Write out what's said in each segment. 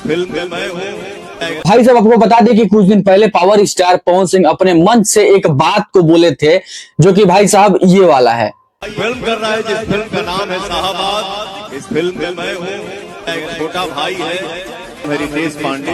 Film में मैं हूँ। भाई साहब आपको बता दें कि कुछ दिन पहले पावर स्टार पवन सिंह अपने मंच से एक बात को बोले थे जो कि भाई साहब ये वाला है। फिल्म कर रहा है जिस फिल्म का नाम है शाहबाद। इस फिल्म में मैं हूँ, एक छोटा भाई है रितेश पांडे,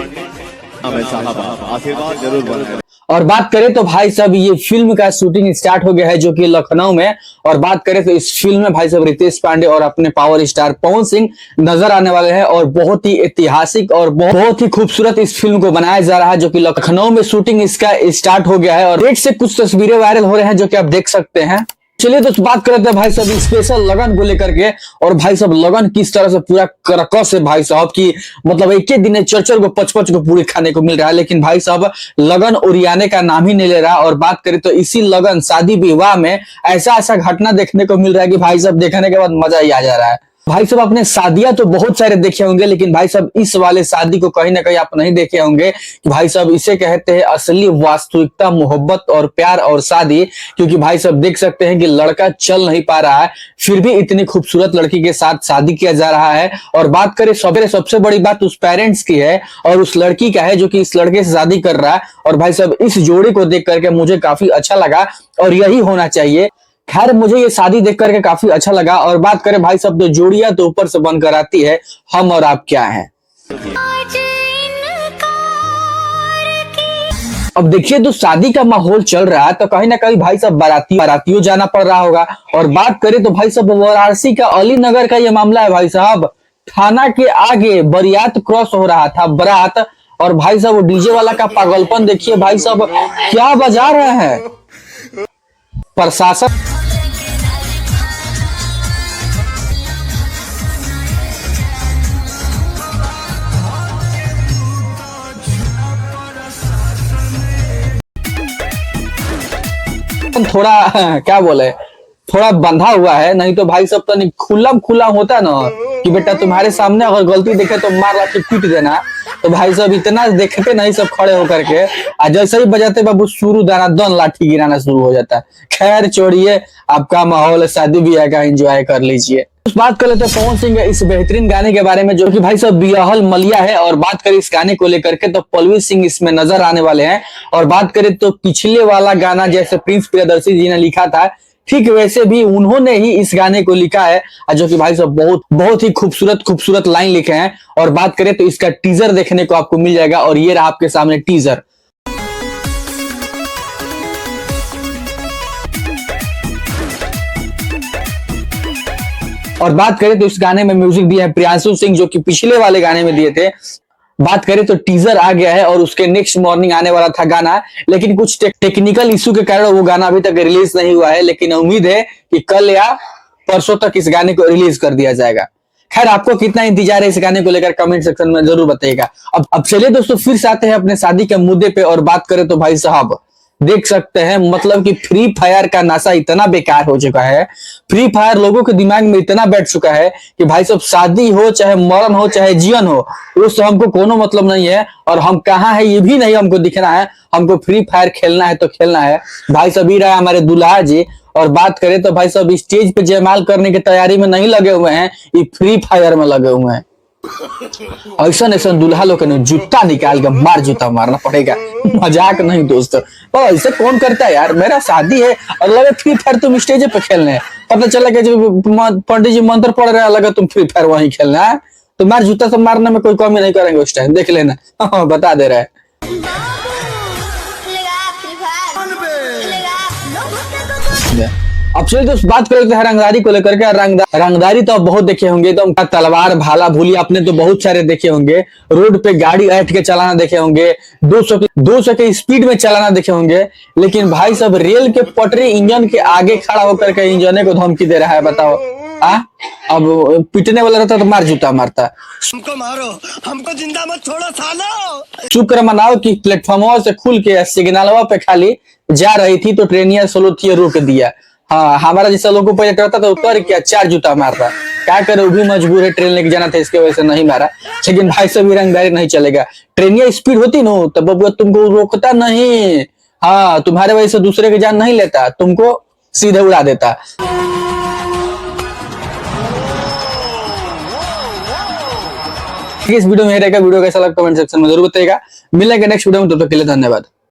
नाम है शाहबाद। आशीर्वाद जरूर बनाए। और बात करें तो भाई साहब ये फिल्म का शूटिंग स्टार्ट हो गया है जो कि लखनऊ में। और बात करें तो इस फिल्म में भाई साहब रितेश पांडे और अपने पावर स्टार पवन सिंह नजर आने वाले हैं और बहुत ही ऐतिहासिक और बहुत ही खूबसूरत इस फिल्म को बनाया जा रहा है जो कि लखनऊ में शूटिंग इसका स्टार्ट हो गया है। और एक से कुछ तस्वीरें वायरल हो रहे हैं जो कि आप देख सकते हैं। चलिए तो बात करते हैं भाई साहब स्पेशल लगन को लेकर के। और भाई साहब लगन किस तरह से पूरा करकस है भाई साहब की, मतलब एक ही दिन में चरचर को पचपच को पूरी खाने को मिल रहा है, लेकिन भाई साहब लगन उड़ियाने का नाम ही नहीं ले रहा। और बात करें तो इसी लगन शादी विवाह में ऐसा ऐसा घटना देखने को मिल रहा है कि भाई साहब देखने के बाद मजा ही आ जा रहा है। भाई साहब अपने शादियां तो बहुत सारे देखे होंगे, लेकिन भाई साहब इस वाले शादी को कहीं ना कहीं आप नहीं देखे होंगे कि भाई साहब इसे कहते हैं असली वास्तविकता, मोहब्बत और प्यार और शादी। क्योंकि भाई साहब देख सकते हैं कि लड़का चल नहीं पा रहा है, फिर भी इतनी खूबसूरत लड़की के साथ शादी किया जा रहा है। और बात करें सबसे बड़ी बात उस पेरेंट्स की है और उस लड़की का है जो कि इस लड़के से शादी कर रहा है। और भाई साहब इस जोड़ी को देख करके मुझे काफी अच्छा लगा और यही होना चाहिए। खैर मुझे ये शादी देख करके काफी अच्छा लगा। और बात करें भाई साहब तो जोड़ियां तो ऊपर से बनकर आती है, हम और आप क्या हैं। अब देखिए तो शादी का माहौल चल रहा है तो कहीं ना कहीं भाई साहब बारातियों जाना पड़ रहा होगा। और बात करें तो भाई साहब वाराणसी का अली नगर का ये मामला है भाई साहब। थाना के आगे बारात क्रॉस हो रहा था, बारात। और भाई साहब वो डीजे वाला का पागलपन देखिए भाई साहब, क्या बजा रहे हैं। प्रशासन थोड़ा क्या बोले, थोड़ा बंधा हुआ है, नहीं तो भाई सब तो नहीं खुला होता ना कि बेटा तुम्हारे सामने अगर गलती देखे तो मार ला के पीट देना। तो भाई सब इतना देखते नहीं सब खड़े होकर के, आज जैसे ही बजाते बाबू शुरू दाना दन लाठी गिराना शुरू हो जाता है। खैर छोड़िए, आपका माहौल शादी ब्याह का एंजॉय कर लीजिए। बात कर लेते हैं पवन सिंह के इस बेहतरीन गाने के बारे में जो कि भाई साहब बियाहल मलिया है। और बात करें इस गाने को लेकर के तो पल्लवी सिंह इसमें नजर आने वाले हैं। और बात करें तो पिछले वाला गाना जैसे प्रिंस प्रियदर्शी जी ने लिखा था, ठीक वैसे भी उन्होंने ही इस गाने को लिखा है जो कि भाई साहब बहुत ही खूबसूरत लाइन लिखे हैं। और बात करें तो इसका टीजर देखने को आपको मिल जाएगा और ये रहा आपके सामने टीजर। और बात करें तो इस गाने में म्यूजिक दिया है प्रियांशु सिंह जो कि पिछले वाले गाने में दिए थे। बात करें तो टीजर आ गया है और उसके नेक्स्ट मॉर्निंग आने वाला था गाना, लेकिन कुछ टेक्निकल इशू के कारण वो गाना अभी तक रिलीज नहीं हुआ है। लेकिन उम्मीद है कि कल या परसों तक इस गाने को रिलीज कर दिया जाएगा। खैर आपको कितना इंतजार है इस गाने को लेकर कमेंट सेक्शन में जरूर बताइएगा। अब चलिए दोस्तों फिर से आते हैं अपने शादी के मुद्दे पे। और बात करें तो भाई साहब देख सकते हैं मतलब कि फ्री फायर का नशा इतना बेकार हो चुका है, फ्री फायर लोगों के दिमाग में इतना बैठ चुका है कि भाई साहब शादी हो चाहे मरण हो चाहे जीवन हो उससे हमको कोनो मतलब नहीं है। और हम कहाँ है ये भी नहीं हमको दिखना है, हमको फ्री फायर खेलना है तो खेलना है। भाई साहब ही रहा हमारे दुल्हा जी। और बात करें तो भाई साहब स्टेज पे जयमाल करने की तैयारी में नहीं लगे हुए हैं, ये फ्री फायर में लगे हुए हैं। ऐसा दूल्हा लोग ने जूता निकाल के मार जूता मारना पड़ेगा, मजाक नहीं दोस्तों। तो ऐसे कौन करता है यार, मेरा शादी है और लगे फ्री फायर तुम स्टेज पे खेलने है। पता चला कि जो पंडित जी मंत्र पढ़ रहे हैं लगा तुम फ्री फायर वहीं खेलना है, तो मार जूता से मारने में कोई कमी नहीं करेंगे उस टाइम, देख लेना। बता दे रहा है। अब चलिए दोस्त बात करें तो रंगदारी को लेकर के। रंगदारी तो आप बहुत देखे होंगे, तो तलवार भाला भूली आपने तो बहुत सारे देखे होंगे। रोड पे गाड़ी ऐठ के चलाना देखे होंगे, 200 के स्पीड में चलाना देखे होंगे। लेकिन भाई साहब रेल के पटरी इंजन के आगे खड़ा होकर के इंजन को धमकी दे रहा है, बताओ। अब पीटने वाला रहता तो मार जूता मारता। हमको मारो, हमको जिंदा मत छोड़ो सालो। शुक्र मनाओ कि प्लेटफॉर्म से खुल के सिग्नलवा पे खाली जा रही थी तो ट्रेनिया स्लो थी, रोक दिया। हाँ हमारा जैसा लोगों को रहता तो उतर क्या 4 जूता मारता, क्या करे वो भी मजबूर है, ट्रेन लेके जाना था इसके वजह से नहीं मारा। लेकिन भाई साहब रंगदारी नहीं चलेगा, ट्रेनिया स्पीड होती ना तब बबुआ तुमको रोकता नहीं। हाँ तुम्हारे वजह से दूसरे की जान नहीं लेता, तुमको सीधे उड़ा देता। इस वीडियो में रहेगा। वीडियो कैसा लगा कमेंट सेक्शन में जरूर बताइएगा। मिलेंगे नेक्स्ट वीडियो में, तब तक के लिए धन्यवाद।